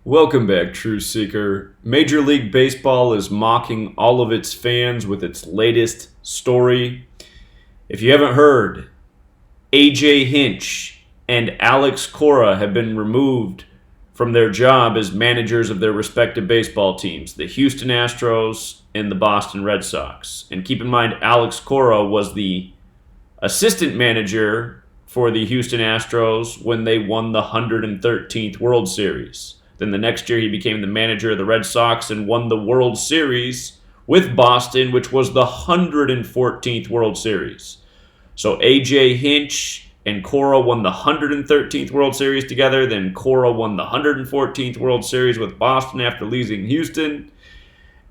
Welcome back, Truth Seeker. Major League Baseball is mocking all of its fans with its latest story. If you haven't heard, A.J. Hinch and Alex Cora have been removed from their job as managers of their respective baseball teams, the Houston Astros and the Boston Red Sox. And keep in mind, Alex Cora was the assistant manager for the Houston Astros when they won the 113th World Series. Then the next year he became the manager of the Red Sox and won the World Series with Boston, which was the 114th World Series. So A.J. Hinch and Cora won the 113th World Series together. Then Cora won the 114th World Series with Boston after losing Houston.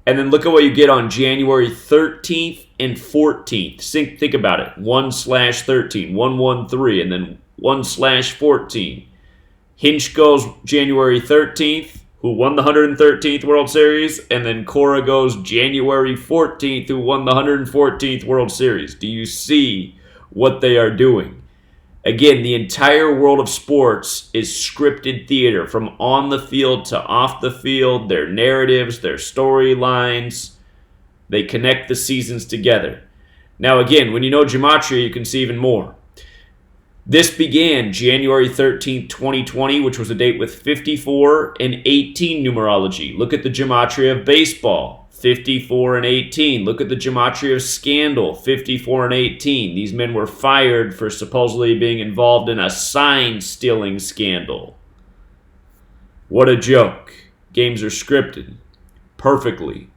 And then look at what you get on January 13th and 14th. Think about it. 1/13, 1-1-3, and then 1/14. Hinch goes January 13th, who won the 113th World Series, and then Cora goes January 14th, who won the 114th World Series. Do you see what they are doing? Again, the entire world of sports is scripted theater, from on the field to off the field, their narratives, their storylines. They connect the seasons together. Now again, when you know Gematria, you can see even more. This began January 13th, 2020, which was a date with 54 and 18 numerology. Look at the Gematria of baseball, 54 and 18. Look at the Gematria of scandal, 54 and 18. These men were fired for supposedly being involved in a sign-stealing scandal. What a joke. Games are scripted perfectly.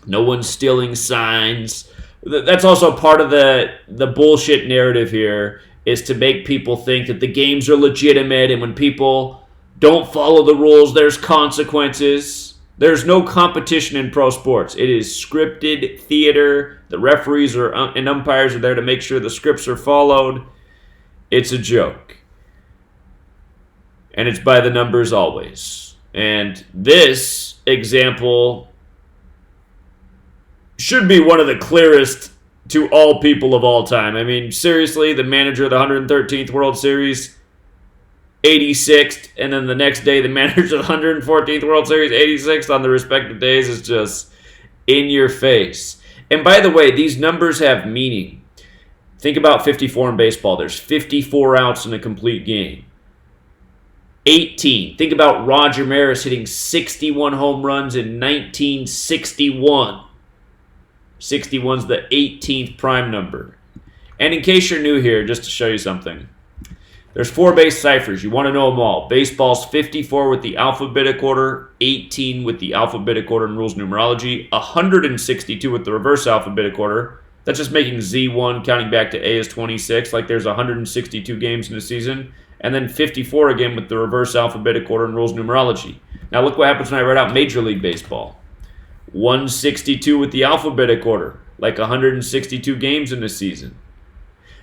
No one's stealing signs. That's also part of the bullshit narrative here, is to make people think that the games are legitimate, and when people don't follow the rules, there's consequences. There's no competition in pro sports. It is scripted theater. The referees and umpires are there to make sure the scripts are followed. It's a joke. And it's by the numbers always. And this example should be one of the clearest to all people of all time. I mean, seriously, the manager of the 113th World Series, 86th, and then the next day the manager of the 114th World Series, 86th on the respective days, is just in your face. And by the way, these numbers have meaning. Think about 54 in baseball. There's 54 outs in a complete game. 18. Think about Roger Maris hitting 61 home runs in 1961. 61's the 18th prime number. And in case you're new here, just to show you something, there's 4 base ciphers. You want to know them all. Baseball's 54 with the alphabetic order, 18 with the alphabetic order and rules numerology, 162 with the reverse alphabetic order. That's just making Z1 counting back to A is 26, like there's 162 games in a season. And then 54 again with the reverse alphabetic order and rules numerology. Now look what happens when I write out Major League Baseball. 162 with the alphabetic order, like 162 games in a season.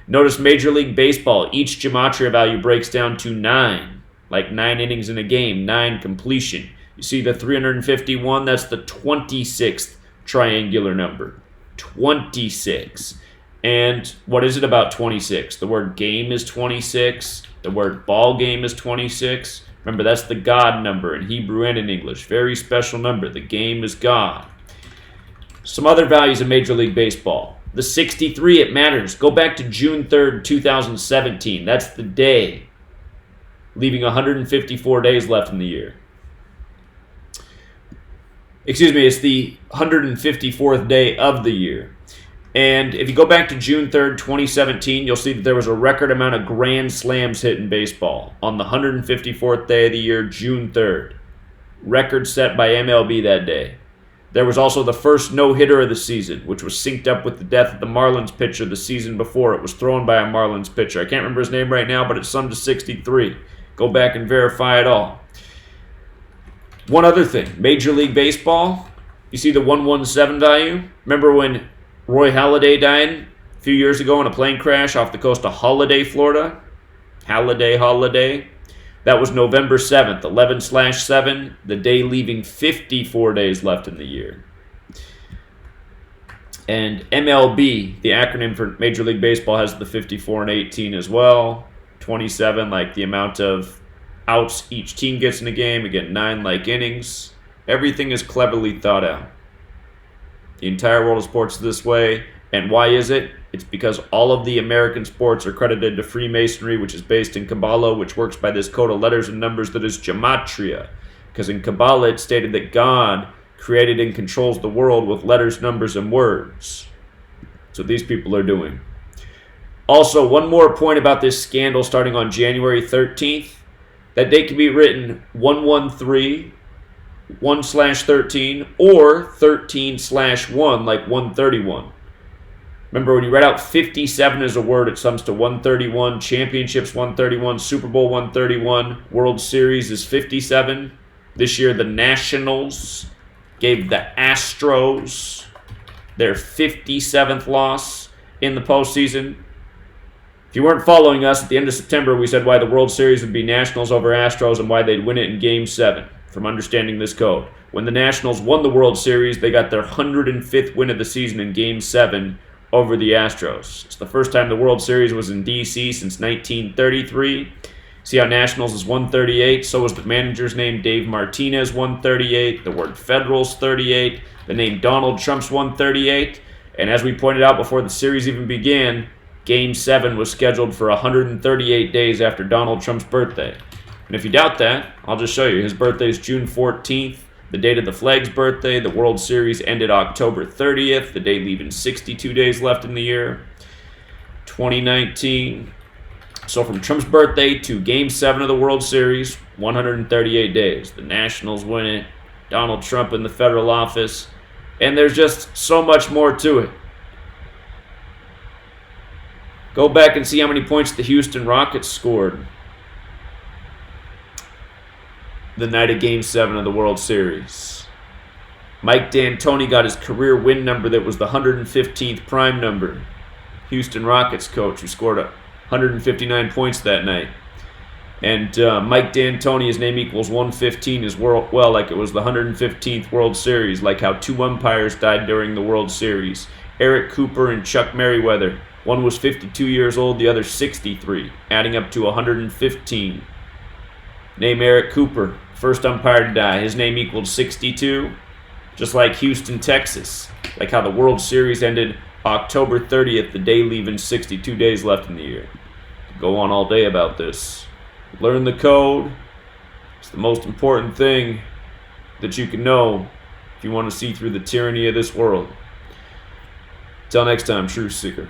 Notice Major League Baseball, each Gematria value breaks down to 9, like 9 innings in a game, 9 completion. You see the 351, that's the 26th triangular number. 26. And what is it about 26? The word game is 26. The word ball game is 26. Remember, that's the God number in Hebrew and in English. Very special number. The game is God. Some other values in Major League Baseball. The 63, it matters. Go back to June 3rd, 2017. That's the day, leaving 154 days left in the year. Excuse me, it's the 154th day of the year. And if you go back to June 3rd, 2017, you'll see that there was a record amount of grand slams hit in baseball on the 154th day of the year, June 3rd. Record set by MLB that day. There was also the first no-hitter of the season, which was synced up with the death of the Marlins pitcher the season before. It was thrown by a Marlins pitcher. I can't remember his name right now, but it summed to 63. Go back and verify it all. One other thing, Major League Baseball, you see the 117 value? Remember when Roy Halladay died a few years ago in a plane crash off the coast of Holiday, Florida? Holiday. That was November 7th, 11/7, the day leaving 54 days left in the year. And MLB, the acronym for Major League Baseball, has the 54 and 18 as well. 27, like the amount of outs each team gets in a game. Again, 9 like innings. Everything is cleverly thought out. The entire world of sports is this way. And why is it? It's because all of the American sports are credited to Freemasonry, which is based in Kabbalah, which works by this code of letters and numbers that is Gematria. Because in Kabbalah, it stated that God created and controls the world with letters, numbers, and words. So these people are doing. Also, one more point about this scandal starting on January 13th. That date can be written 113, 1/13, or 13/1, like 131. Remember, when you write out 57 as a word, it sums to 131. Championships 131. Super Bowl 131. World Series is 57. This year, the Nationals gave the Astros their 57th loss in the postseason. If you weren't following us, at the end of September, we said why the World Series would be Nationals over Astros and why they'd win it in Game 7 from understanding this code. When the Nationals won the World Series, they got their 105th win of the season in Game 7 over the Astros. It's the first time the World Series was in D.C. since 1933. See how Nationals is 138? So was the manager's name, Dave Martinez, 138. The word Federal's 38. The name Donald Trump's 138. And as we pointed out before the series even began, Game 7 was scheduled for 138 days after Donald Trump's birthday. And if you doubt that, I'll just show you. His birthday is June 14th, the date of the flag's birthday. The World Series ended October 30th, the day leaving 62 days left in the year. 2019. So from Trump's birthday to Game 7 of the World Series, 138 days. The Nationals win it, Donald Trump in the federal office, and there's just so much more to it. Go back and see how many points the Houston Rockets scored the night of Game 7 of the World Series. Mike D'Antoni got his career win number that was the 115th prime number. Houston Rockets coach who scored 159 points that night. And Mike D'Antoni, his name equals 115 as well, like it was the 115th World Series, like how 2 umpires died during the World Series. Eric Cooper and Chuck Merriweather. One was 52 years old, the other 63, adding up to 115. Name Eric Cooper, first umpire to die. His name equaled 62, just like Houston, Texas. Like how the World Series ended October 30th, the day leaving 62 days left in the year. Go on all day about this. Learn the code. It's the most important thing that you can know if you want to see through the tyranny of this world. Till next time, Truth Seeker.